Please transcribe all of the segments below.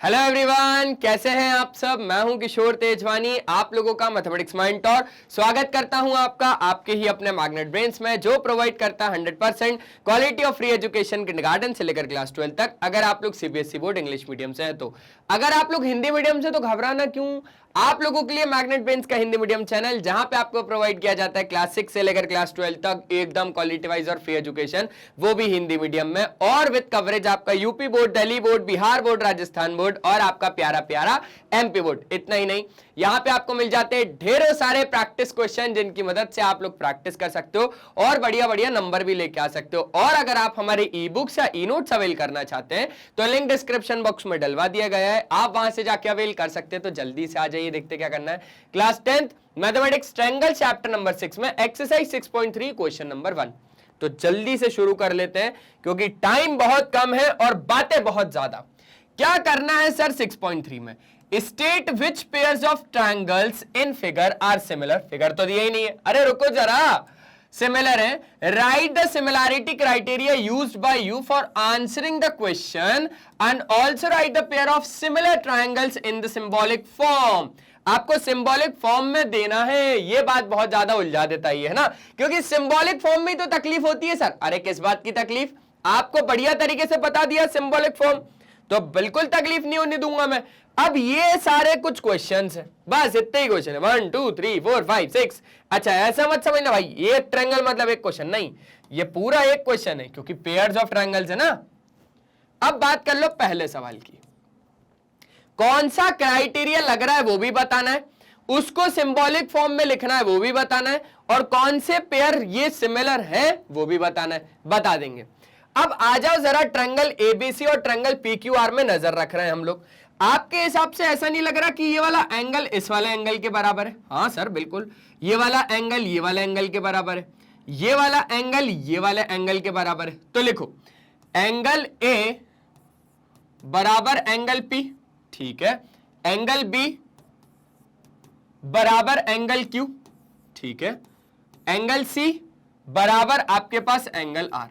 Hello everyone, कैसे हैं आप सब। मैं हूं किशोर तेजवानी, आप लोगों का मैथमेटिक्स माइंड टॉर। स्वागत करता हूं आपका आपके ही अपने मैग्नेट ब्रेन्स में, जो प्रोवाइड करता है 100% quality of free education kindergarten से लेकर क्लास 12 तक। अगर आप लोग सीबीएसई बोर्ड इंग्लिश मीडियम से हैं तो, अगर आप लोग हिंदी मीडियम से तो घबराना क्यों, आप लोगों के लिए मैग्नेट ब्रेन्स का हिंदी मीडियम चैनल, जहां पे आपको प्रोवाइड किया जाता है क्लास 6 से लेकर क्लास 12 तक एकदम क्वालिटी वाइज और फ्री एजुकेशन, वो भी हिंदी मीडियम में और विद कवरेज आपका UP board, Delhi board, Bihar board, Rajasthan board और आपका प्यारा प्यारा एमपी बोर्ड। इतना ही नहीं, यहां पे आपको मिल जाते हैं ढेरों सारे प्रैक्टिस क्वेश्चन, जिनकी मदद से आप लोग प्रैक्टिस कर सकते हो और बढ़िया बढ़िया नंबर भी लेके आ सकते हो। और अगर आप हमारे ई बुक्स या ई नोट्स अवेल करना चाहते हैं तो लिंक डिस्क्रिप्शन बॉक्स में डलवा दिया गया है, आप वहां से जाके अवेल कर सकते हैं। तो जल्दी से आ जाइए, देखते क्या करना है। Class 10th mathematics triangle chapter number 6 में एक्सरसाइज 6.3 क्वेश्चन नंबर 1। तो जल्दी से शुरू कर लेते हैं क्योंकि टाइम बहुत कम है और बातें बहुत ज्यादा। क्या करना है सर 6.3 में? State which pairs of triangles in figure are similar. Figure तो दिया ही नहीं है, अरे रुको जरा, सिमिलर है। Right the similarity criteria used by you for answering the question and also right the pair of similar triangles in the symbolic form. आपको symbolic form में देना है, ये बात बहुत ज्यादा उलझा देता है ना, क्योंकि सिंबॉलिक फॉर्म में तो तकलीफ होती है सर। अरे किस बात की तकलीफ, आपको बढ़िया तरीके से बता दिया सिंबॉलिक फॉर्म, तो बिल्कुल तकलीफ नहीं होने दूंगा मैं। अब ये सारे कुछ क्वेश्चंस हैं, बस इतने ही क्वेश्चन है, 1 2 3 4 5 6। अच्छा ऐसा मत समझना भाई ये ट्रायंगल मतलब एक क्वेश्चन, नहीं, ये पूरा एक क्वेश्चन है क्योंकि पेयर्स ऑफ ट्रायंगल्स है ना। अब बात कर लो पहले सवाल की, कौन सा क्राइटेरिया लग रहा है वो भी बताना है, उसको सिंबॉलिक फॉर्म में लिखना है वो भी बताना है, और कौन से पेयर ये सिमिलर है वो भी बताना है, बता देंगे। अब आ जाओ जरा ट्रायंगल एबीसी और ट्रायंगल पीक्यूआर में नजर रख रहे हैं हम लोग। आपके हिसाब से ऐसा नहीं लग रहा कि ये वाला एंगल इस वाले एंगल के बराबर है? हाँ सर बिल्कुल, ये वाला एंगल ये वाले एंगल के बराबर है, ये वाला एंगल ये वाले एंगल के बराबर है। तो लिखो एंगल ए बराबर एंगल पी, ठीक है, एंगल बी बराबर एंगल क्यू, ठीक है, एंगल सी बराबर आपके पास एंगल आर।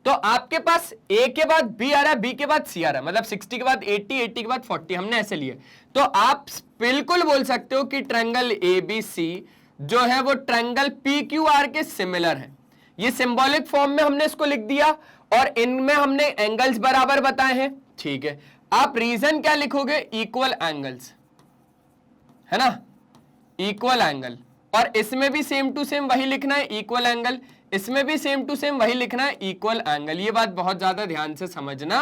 तो आपके पास ए के बाद बी आ रहा है, बी के बाद सी आ रहा है, मतलब 60 के बाद 80, 80 के बाद 40, हमने ऐसे लिए। तो आप बिल्कुल बोल सकते हो कि ट्रायंगल एबीसी जो है वो ट्रायंगल पीक्यूआर के सिमिलर है। ये सिंबॉलिक फॉर्म में हमने इसको लिख दिया और इनमें हमने एंगल्स बराबर बताए हैं, ठीक है। आप रीजन क्या लिखोगे? इक्वल एंगल्स, है ना, इक्वल एंगल। और इसमें भी सेम टू सेम वही लिखना है, इक्वल एंगल, इसमें भी सेम टू सेम वही लिखना है, इक्वल एंगल। ये बात बहुत ज्यादा ध्यान से समझना।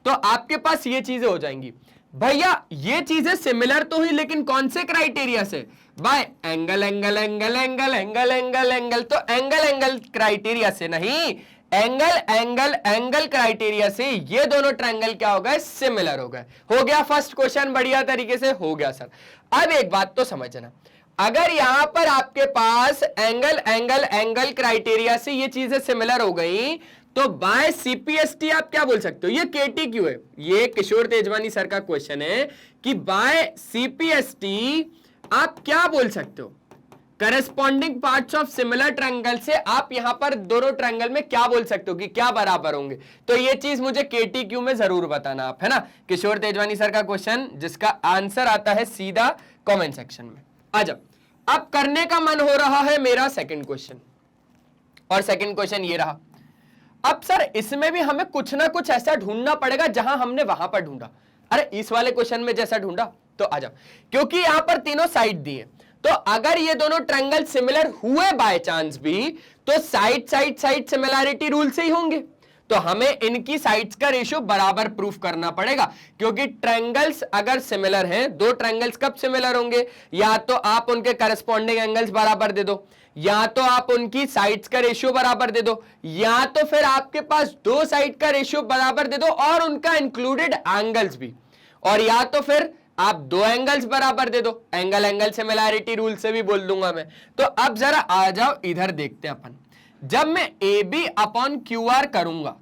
तो आपके पास ये चीजें हो जाएंगी। भैया ये चीजें सिमिलर तो हुई, लेकिन कौन से क्राइटेरिया से? Bye angle angle angle angle angle angle angle. तो एंगल एंगल क्राइटेरिया से नहीं, एंगल एंगल एंगल क्राइटेरिया से ये दोनों ट्रायंगल क्या हो गए? सिमिलर हो गए। हो गया फर्स्ट क्वेश्चन बढ़िया तरीके से हो गया सर। अब एक बात तो समझना, अगर यहां पर आपके पास एंगल एंगल एंगल क्राइटेरिया से ये चीजें सिमिलर हो गई तो बाय सीपीएसटी आप क्या बोल सकते हो? ये केटी क्यों है? ये किशोर तेजवानी सर का क्वेश्चन है कि बाय सीपीएसटी आप क्या बोल सकते हो? Corresponding parts of similar triangle से आप यहां पर दोनों ट्रायंगल में क्या बोल सकते हो कि क्या बराबर होंगे? तो ये चीज मुझे केटी क्यू में जरूर बताना आप, है ना। किशोर तेजवानी सर का क्वेश्चन जिसका आंसर आता है सीधा कमेंट सेक्शन में। आ जाओ, अब करने का मन हो रहा है मेरा सेकंड क्वेश्चन, और सेकंड क्वेश्चन ये रहा। अब सर इसमें भी हमें कुछ ना कुछ ऐसा ढूंढना पड़ेगा जहां हमने वहां पर ढूंढा, अरे इस वाले क्वेश्चन में जैसा ढूंढा। तो आ जाओ, क्योंकि यहां पर तीनों साइड दिए, तो अगर ये दोनों ट्रायंगल सिमिलर हुए बाय चांस भी, तो side side side similarity rule से ही होंगे। तो हमें इनकी साइड्स का रेशियो बराबर प्रूफ करना पड़ेगा, क्योंकि ट्रायंगल्स अगर सिमिलर हैं, दो ट्रायंगल्स कब सिमिलर होंगे? या तो आप उनके करस्पॉन्डिंग एंगल्स बराबर दे दो, या तो आप उनकी साइड्स का रेशियो बराबर दे दो, या तो फिर आपके पास दो साइड का रेशियो बराबर दे दो और उनका इंक्लूडेड एंगल्स भी, और या तो फिर आप दो एंगल्स बराबर दे दो। एंगल एंगल सिमिलैरिटी रूल से भी बोल दूंगा मैं। तो अब जरा आ जाओ इधर देखते हैं अपन, जब मैं A B upon Q R करूंगा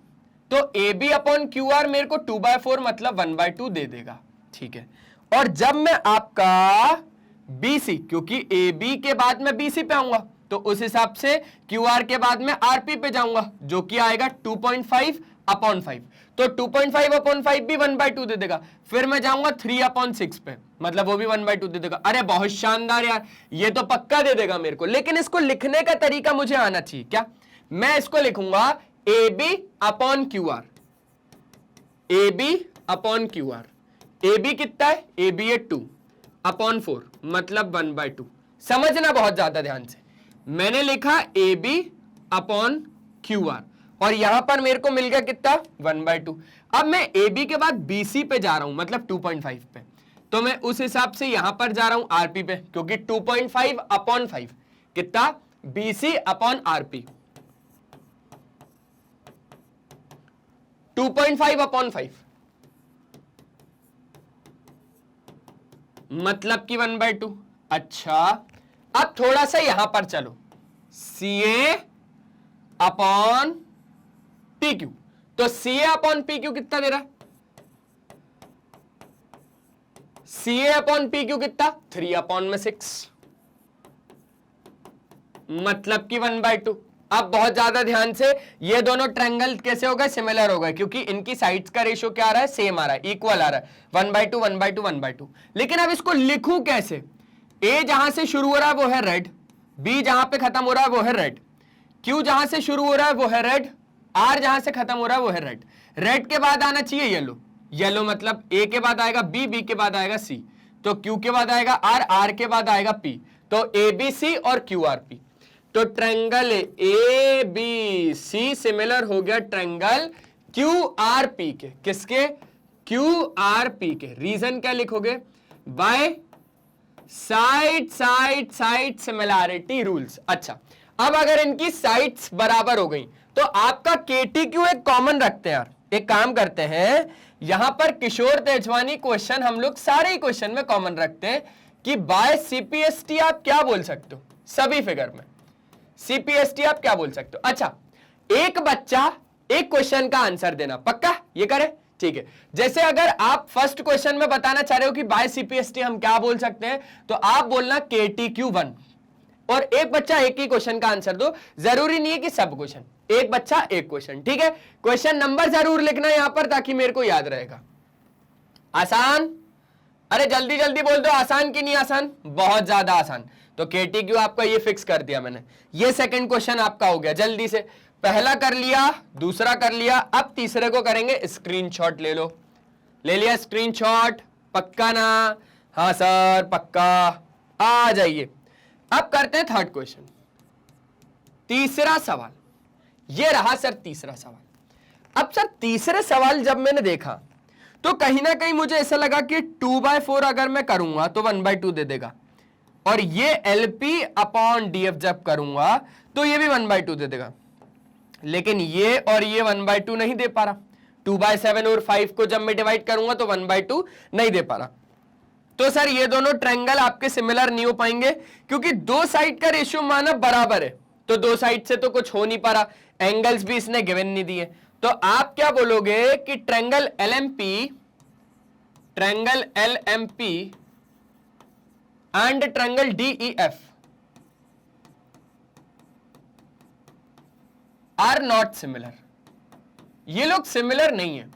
तो A B upon Q R मेरे को 2/4 मतलब 1/2 दे देगा, ठीक है। और जब मैं आपका बी सी, क्योंकि ए बी के बाद मैं बी सी पे आऊंगा, तो उस हिसाब से क्यू आर के बाद में आर पी पे जाऊंगा, जो कि आएगा 2.5 अपॉन 5। तो 2.5 अपॉन 5 भी 1/2 दे देगा। फिर मैं जाऊंगा 3/6 पे, मतलब वो भी 1/2 दे देगा। अरे बहुत शानदार यार, ये तो पक्का दे देगा मेरे को। लेकिन इसको लिखने का तरीका मुझे आना चाहिए क्या? मैं इसको लिखूंगा AB upon QR, AB upon QR। AB कितना है? AB है 2 अपॉन 4, मतलब 1/2। समझना बहुत ज्यादा ध्यान से, मैंने लिखा AB अपॉन QR और यहां पर मेरे को मिल गया कितना? 1/2। अब मैं AB के बाद BC पे जा रहा हूं, मतलब 2.5 पे, तो मैं उस हिसाब से यहां पर जा रहा हूं RP पे, क्योंकि 2.5 अपॉन 5 कितना? BC अपॉन RP, 2.5 अपॉन 5 मतलब कि 1/2। अच्छा, अब थोड़ा सा यहां पर चलो, CA अपॉन PQ, तो CA अपॉन PQ कितना दे रहा है? CA अपॉन PQ कितना? 3/6, मतलब कि 1/2। अब बहुत ज्यादा ध्यान से, ये दोनों ट्रायंगल कैसे हो गए? सिमिलर हो गए, क्योंकि इनकी साइड्स का रेशियो क्या आ रहा है? सेम आ रहा है, इक्वल आ रहा है, 1/2 1/2 1/2। लेकिन अब इसको लिखूं कैसे? A जहां से शुरू हो रहा है वो है रेड, B जहां पे खत्म हो रहा है वो है रेड, Q जहां से शुरू हो रहा है वो है रेड, R जहां से खत्म हो रहा है वो है रेड। रेड के बाद आना चाहिए येलो, येलो मतलब A के बाद आएगा B, B के बाद आएगा C, तो Q के बाद आएगा R, R के बाद आएगा P, तो ABC और QRP। तो ट्रायंगल ABC सिमिलर हो गया ट्रायंगल QRP के। किसके? QRP के। रीजन क्या लिखोगे? By side side side similarity rules. अच्छा, अब अगर इनकी साइड्स बराबर हो गई तो आपका KTQ एक कॉमन रखते हैं यार। एक काम करते हैं, यहां पर किशोर तेजवानी क्वेश्चन हम लोग सारे ही क्वेश्चन में कॉमन रखते हैं कि बाय CPST आप क्या बोल सकते हो? सभी फिगर में CPST आप क्या बोल सकते हो? अच्छा, एक बच्चा एक क्वेश्चन का आंसर देना, पक्का ये करे? ठीक है। जैसे अगर आप फर्स्ट क्वेश्चन में बताना चाह रहे हो कि बाय CPST हम क्या बोल सकते हैं, तो आप बोलना KTQ1, और एक बच्चा एक ही क्वेश्चन का आंसर दो। जरूरी नहीं है कि सब क्वेश्चन, एक बच्चा एक क्वेश्चन, ठीक है? क्वेश्चन नंबर जरूर लिखना यहां पर, ताकि मेरे को याद रहेगा। आसान? अरे जल्दी जल्दी बोल दो, आसान कि नहीं आसान? बहुत ज्यादा आसान। तो KTQ आपका ये फिक्स कर दिया मैंने। ये सेकंड क्वेश्चन आपका हो गया। जल्दी से पहला कर लिया, दूसरा कर लिया, अब तीसरे को करेंगे। स्क्रीनशॉट ले लो। ले लिया स्क्रीनशॉट? पक्का ना? हाँ सर पक्का। आ जाइए, अब करते हैं थर्ड क्वेश्चन। तीसरा सवाल ये रहा सर, तीसरा सवाल। अब सर तीसरे सवाल जब मैंने देखा तो कहीं ना कहीं मुझे ऐसा लगा कि 2/4 अगर मैं करूंगा तो 1/2 दे देगा, और ये LP अपॉन DF जब करूंगा तो ये भी 1/2 दे देगा। लेकिन ये और ये 1/2 नहीं दे पा रहा। 2/7 और 5 को जब मैं डिवाइड करूंगा तो 1/2 नहीं दे पा रहा। तो सर ये दोनों ट्रायंगल आपके सिमिलर नहीं हो पाएंगे, क्योंकि दो साइड का रेशियो माना बराबर है, तो दो साइड से तो कुछ हो नहीं पा रहा। एंगल्स भी इसने गिवन नहीं दिए, तो आप क्या बोलोगे कि triangle LMP and triangle DEF are not similar. ये लोग सिमिलर नहीं है।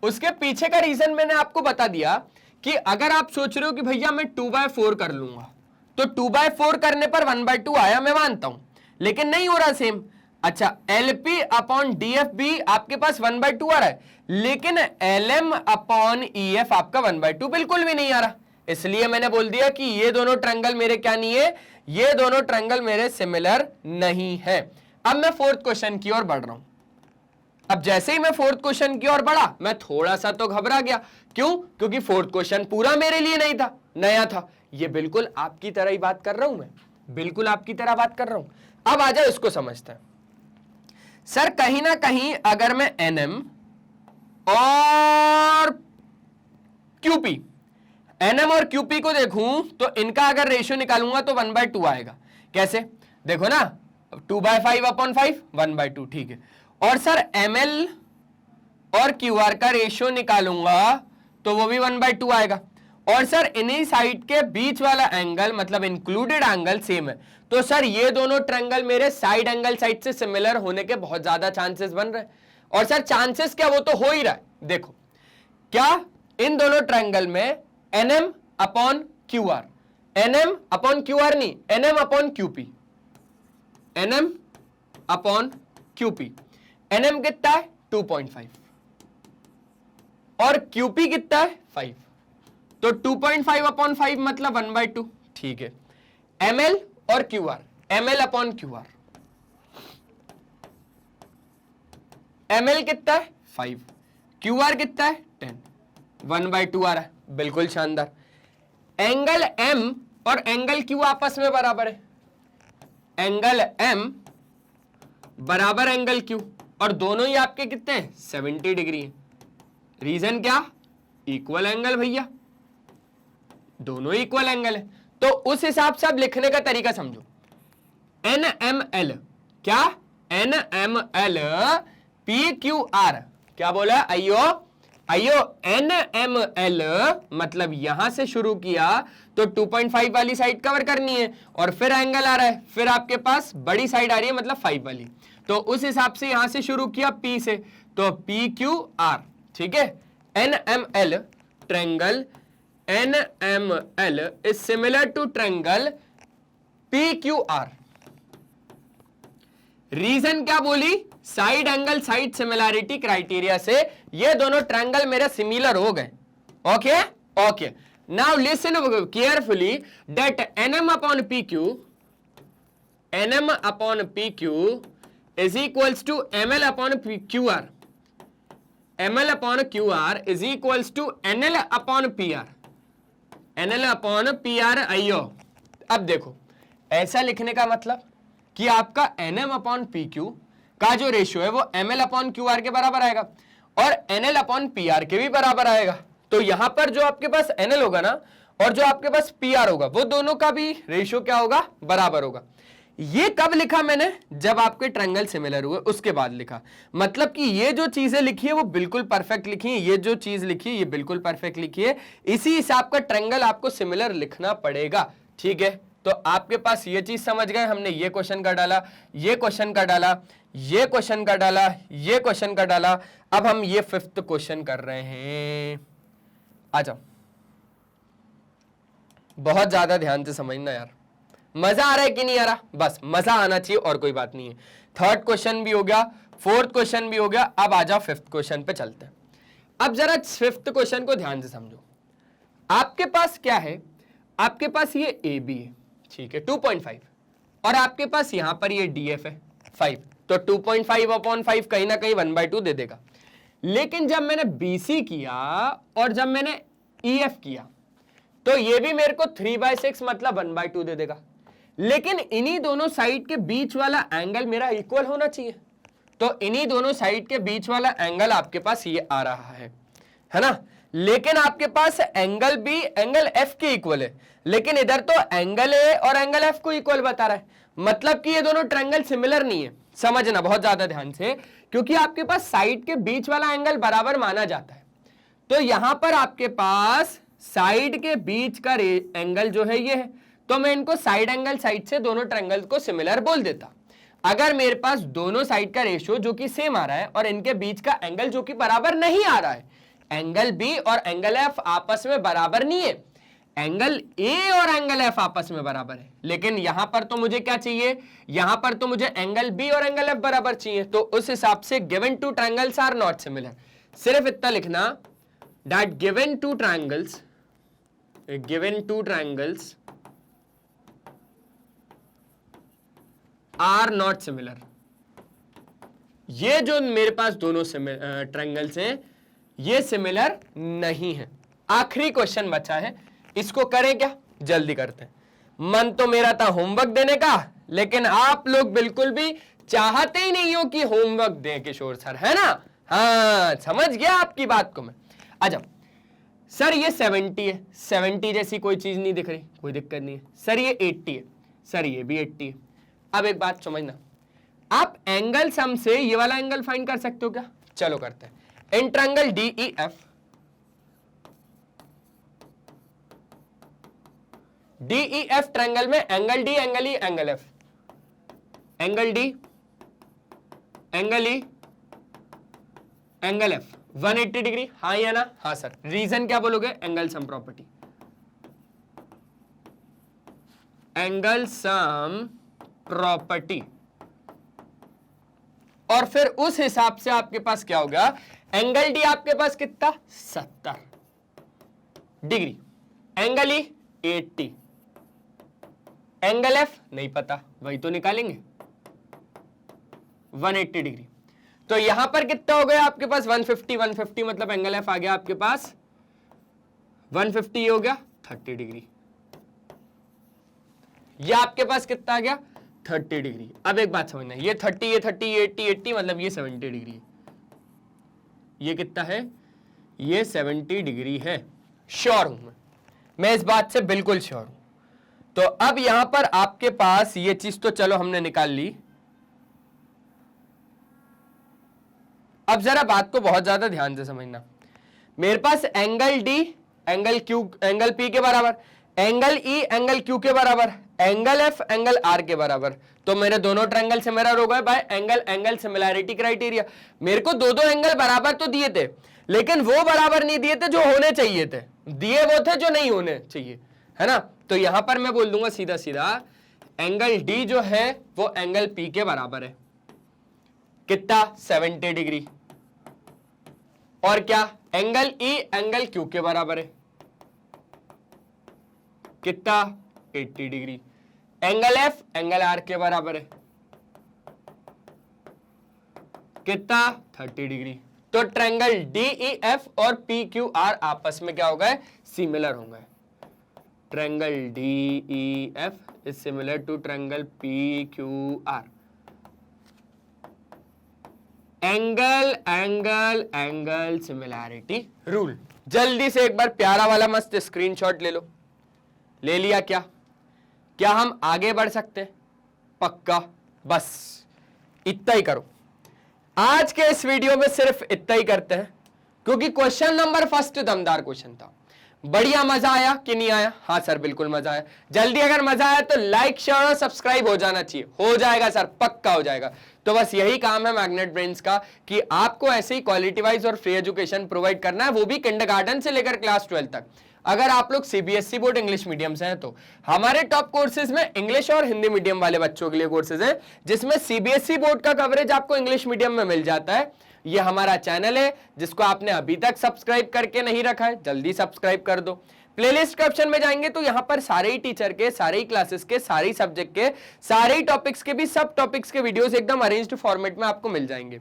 उसके पीछे का रीजन मैंने आपको बता दिया कि अगर आप सोच रहे हो कि भैया मैं 2/4 कर लूंगा, तो 2/4 करने पर 1/2 आया, मैं मानता हूं, लेकिन नहीं हो रहा सेम। अच्छा, LP अपॉन DF भी आपके पास 1/2 आ रहा है, लेकिन LM अपॉन EF आपका 1/2 बिल्कुल भी नहीं आ रहा। इसलिए मैंने बोल दिया कि ये दोनों ट्रायंगल मेरे क्या नहीं है, ये दोनों ट्रायंगल मेरे सिमिलर नहीं है। अब मैं फोर्थ क्वेश्चन की ओर बढ़ रहा हूं। अब जैसे ही मैं फोर्थ क्वेश्चन की ओर बढ़ा, मैं थोड़ा सा तो घबरा गया। क्यों? क्योंकि फोर्थ क्वेश्चन पूरा मेरे लिए नहीं था, नया था। ये बिल्कुल आपकी तरह ही बात कर रहा हूं मैं, बिल्कुल आपकी तरह बात कर रहा हूं। अब आ जाओ इसको समझते हैं। सर कहीं ना कहीं अगर मैं NM और और QP को देखूं तो इनका अगर रेशियो निकालूंगा तो 1/2 आएगा। कैसे? देखो ना, 2/5 अपॉन 5 1/2, ठीक है। और सर ML और QR का रेशियो निकालूंगा तो वो भी 1/2 आएगा। और सर इन्हीं साइड के बीच वाला एंगल मतलब इंक्लूडेड एंगल सेम है, तो सर ये दोनों ट्रायंगल मेरे साइड एंगल साइड से सिमिलर होने के बहुत ज्यादा चांसेस बन रहे हैं। और सर चांसेस क्या, वो तो हो ही रहा है। देखो क्या इन दोनों ट्रायंगल में NM upon QR, NM upon QR नहीं, NM upon QP, NM upon QP। NM कितना है 2.5 और QP कितना है 5, तो 2.5 अपॉन 5 मतलब 1/2। ठीक है, ML और QR, ML upon QR, ML कितना है 5, QR कितना है 10, 1/2 आ रहा है, बिल्कुल शानदार। एंगल M और एंगल Q आपस में बराबर है, एंगल M बराबर एंगल Q, और दोनों ही आपके कितने हैं 70 डिग्री है। रीजन क्या, इक्वल एंगल भैया, दोनों इक्वल एंगल है। तो उस हिसाब से आप लिखने का तरीका समझो, NML, क्या NML PQR, क्या बोला आइयो NML, मतलब यहां से शुरू किया तो 2.5 वाली साइड कवर करनी है, और फिर एंगल आ रहा है, फिर आपके पास बड़ी साइड आ रही है मतलब 5 वाली, तो उस हिसाब से यहां से शुरू किया P से, तो PQR। ठीक है, NML triangle NML is similar to triangle PQR। Reason क्या बोली, side angle side similarity criteria से ये दोनों ट्रायंगल मेरे सिमिलर हो गए। Okay okay, now listen carefully that NM upon PQ is equals to ML upon QR, ML upon QR is equals to NL upon PR, NL upon PR। आइयो अब देखो, ऐसा लिखने का मतलब कि आपका NM अपॉन PQ का जो रेशियो है वो ML अपॉन QR के बराबर आएगा और NL अपॉन PR के भी बराबर आएगा। तो यहां पर जो आपके पास NL होगा ना और जो आपके पास PR होगा वो दोनों का भी रेशियो क्या होगा, बराबर होगा। ये कब लिखा मैंने, जब आपके ट्रायंगल सिमिलर हुए उसके बाद लिखा, मतलब कि ये जो चीजें लिखी है वो बिल्कुल परफेक्ट लिखी है, ये जो चीज लिखी है ये बिल्कुल परफेक्ट लिखी है, इसी हिसाब का ट्रायंगल आपको सिमिलर लिखना पड़ेगा। ठीक है, तो आपके पास ये चीज समझ गए, हमने ये क्वेश्चन का डाला, ये क्वेश्चन का डाला, ये क्वेश्चन का डाला, ये क्वेश्चन का डाला, अब हम ये 5th क्वेश्चन कर रहे हैं। आ जाओ, बहुत ज्यादा ध्यान से समझना यार, मजा आ रहा है कि नहीं आ रहा, बस मजा आना चाहिए और कोई बात नहीं है। 3rd क्वेश्चन भी हो गया, 4th क्वेश्चन भी हो गया, अब आ जाओ 5th क्वेश्चन पे चलते हैं। अब जरा 5th क्वेश्चन को ध्यान से समझो। आपके पास क्या है, आपके पास ये AB है, ठीक है 2.5, और आपके पास यहां पर ये DF है 5, तो 2.5 अपॉन 5 कहीं ना कहीं 1/2 दे देगा। लेकिन जब मैंने BC किया और जब मैंने EF किया तो ये भी मेरे को 3/6 मतलब 1/2 दे देगा। लेकिन इन्हीं दोनों साइड के बीच वाला एंगल मेरा इक्वल होना चाहिए, तो इन्हीं दोनों साइड के बीच वाला एंगल आपके पास ये आ रहा है ना। लेकिन आपके पास एंगल भी एंगल F के इक्वल है, लेकिन इधर तो एंगल A और एंगल F को इक्वल बता रहा है, मतलब कि ये दोनों ट्रायंगल सिमिलर नहीं है। समझना बहुत ज्यादा ध्यान से, क्योंकि आपके पास साइड के बीच वाला एंगल बराबर माना जाता है। तो यहां पर आपके पास साइड के बीच का एंगल जो है ये है, तो मैं इनको साइड एंगल साइड से दोनों ट्रायंगल को सिमिलर बोल देता। अगर मेरे पास दोनों साइड का रेशियो जो कि सेम आ रहा है और इनके बीच का एंगल जो कि बराबर नहीं आ रहा है, एंगल B और एंगल F आपस में बराबर नहीं है, एंगल A और एंगल F आपस में बराबर है, लेकिन यहां पर तो मुझे क्या चाहिए, यहां पर तो मुझे एंगल B और एंगल F बराबर चाहिए। तो उस हिसाब से given two triangles are not similar. सिर्फ इतना लिखना that given two triangles are not similar. ये जो मेरे पास दोनों ट्रायंगल्स हैं ये सिमिलर नहीं है। आखिरी क्वेश्चन बचा है, इसको करें क्या, जल्दी करते हैं। मन तो मेरा था होमवर्क देने का, लेकिन आप लोग बिल्कुल भी चाहते ही नहीं हो कि होमवर्क दें किशोर सर, है ना। हाँ समझ गया आपकी बात को मैं। अच्छा सर ये 70 है, 70 जैसी कोई चीज नहीं दिख रही, कोई दिक्कत नहीं है। सर ये 80 है, सर ये भी 80 है। अब एक बात समझना, आप एंगल सम से ये वाला एंगल फाइंड कर सकते हो क्या, चलो करते हैं। इन ट्रायंगल DEF ट्रायंगल में angle D angle E angle F, angle D angle E angle F 180 degree, हाँ या ना? हाँ सर। रीजन क्या बोलोगे? Angle sum property, angle sum property. और फिर उस हिसाब से आपके पास क्या होगा? एंगल डी आपके पास कितना? 70 degree, angle E 80, angle F नहीं पता, वही तो निकालेंगे 180 डिग्री। तो यहां पर कितना हो गया आपके पास? 150, 150 मतलब एंगल एफ आ गया आपके पास 150 हो गया 30 डिग्री। यह आपके पास कितना आ गया? 30 डिग्री। अब एक बात समझना, ये 30, ये 30, ये 80, 80 मतलब ये 70 डिग्री है। ये कितना है? ये 70 डिग्री है। श्योर हूं मैं इस बात से बिल्कुल श्योर हूं। तो अब यहां पर आपके पास ये चीज तो चलो हमने निकाल ली। अब जरा बात को बहुत ज्यादा ध्यान से समझना। मेरे पास angle D angle Q angle P के बराबर, एंगल ई एंगल क्यू के बराबर, एंगल एफ एंगल आर के बराबर। तो मेरे दोनों ट्रायंगल सिमिलर हो गए bye angle angle similarity criteria. मेरे को दो एंगल बराबर तो दिए थे, लेकिन वो बराबर नहीं दिए थे जो होने चाहिए थे, दिए वो थे जो नहीं होने चाहिए, है ना? तो यहां पर मैं बोल दूंगा सीधा सीधा एंगल डी जो है वो एंगल पी के बराबर है। कितना? 70 डिग्री। और क्या? एंगल ई एंगल क्यू के बराबर है। कितना? 80 degree. Angle F angle R के बराबर है। कितना? 30 डिग्री। तो ट्रायंगल डी ई एफ और पी क्यू आर आपस में क्या हो गए? सिमिलर हो गए। Triangle D E F is similar to triangle P Q R. Angle angle angle similarity rule. जल्दी से एक बार प्यारा वाला मस्त स्क्रीनशॉट ले लो। ले लिया क्या? क्या हम आगे बढ़ सकते हैं? पक्का। बस इतना ही करो। आज के इस वीडियो में सिर्फ इतना ही करते हैं, क्योंकि क्वेश्चन नंबर फर्स्ट दमदार क्वेश्चन था। बढ़िया मजा आया कि नहीं आया? हाँ सर बिल्कुल मजा आया। जल्दी अगर मजा आया तो लाइक शेयर और सब्सक्राइब हो जाना चाहिए। हो जाएगा सर, पक्का हो जाएगा। तो बस यही काम है मैग्नेट ब्रेन्स का, कि आपको ऐसे ही क्वालिटी वाइज और फ्री एजुकेशन प्रोवाइड करना है, वो भी किंडरगार्टन से लेकर क्लास 12 तक। अगर आप लोग सीबीएसई बोर्ड इंग्लिश मीडियम से हैं तो हमारे टॉप कोर्सेज में इंग्लिश और हिंदी मीडियम वाले बच्चों के लिए कोर्सेज हैं, जिसमें सीबीएसई बोर्ड का कवरेज आपको इंग्लिश मीडियम में मिल जाता है। ये हमारा चैनल है, जिसको आपने अभी तक सब्सक्राइब करके नहीं रखा है, जल्दी सब्सक्राइब कर दो। प्लेलिस्ट के ऑप्शन में जाएंगे तो यहां पर सारे ही टीचर के, सारे ही क्लासेस के, सारे ही सब्जेक्ट के, सारे ही टॉपिक्स के भी सब टॉपिक्स के वीडियोस एकदम अरेंज्ड फॉर्मेट में आपको मिल जाएंगे।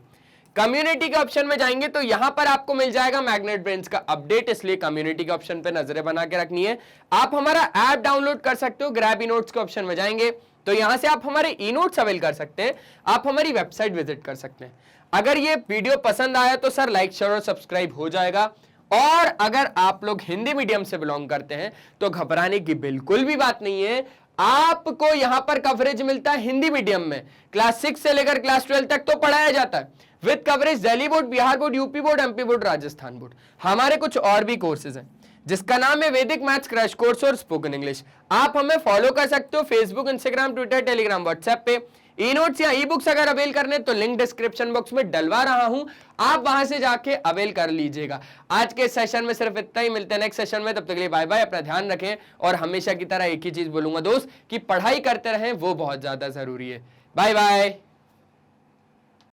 कम्युनिटी के ऑप्शन में जाएंगे तो यहां पर आपको मिल जाएगा मैग्नेट ब्रेन्स का अपडेट, इसलिए कम्युनिटी के ऑप्शन पे नजरें बना के रखनी है। आप हमारा ऐप डाउनलोड कर सकते हो। ग्रैब ई नोट्स के ऑप्शन में जाएंगे तो यहां से आप हमारे ई नोट्स अवेल कर सकते हैं। आप हमारी वेबसाइट विजिट कर सकते हैं। अगर ये वीडियो पसंद आया तो सर लाइक शेयर और सब्सक्राइब हो जाएगा। और अगर आप लोग हिंदी मीडियम से बिलोंग करते हैं तो घबराने की बिल्कुल भी बात नहीं है। आपको यहां पर कवरेज मिलता है हिंदी मीडियम में, क्लास 6 से लेकर क्लास 12 तक तो पढ़ाया जाता है with coverage Delhi board, Bihar board, UP board, MP board, Rajasthan board. हमारे कुछ और भी कोर्सेज हैं जिसका नाम है वैदिक मैथ्स क्रैश कोर्स और स्पोकन इंग्लिश। आप हमें फॉलो कर सकते हो Facebook, Instagram, Twitter, Telegram, WhatsApp पे। ई नोट्स या ई बुक्स अगर अवेल करने तो लिंक डिस्क्रिप्शन बॉक्स में डलवा रहा हूं, आप वहां से जाके अवेल कर लीजिएगा। आज के सेशन में सिर्फ इतना ही, मिलते हैं नेक्स्ट सेशन में। तब तक के लिए बाय बाय, अपना ध्यान रखें। और हमेशा की तरह एक ही चीज बोलूंगा दोस्त, कि पढ़ाई करते रहें, वो बहुत ज्यादा जरूरी है। Bye bye.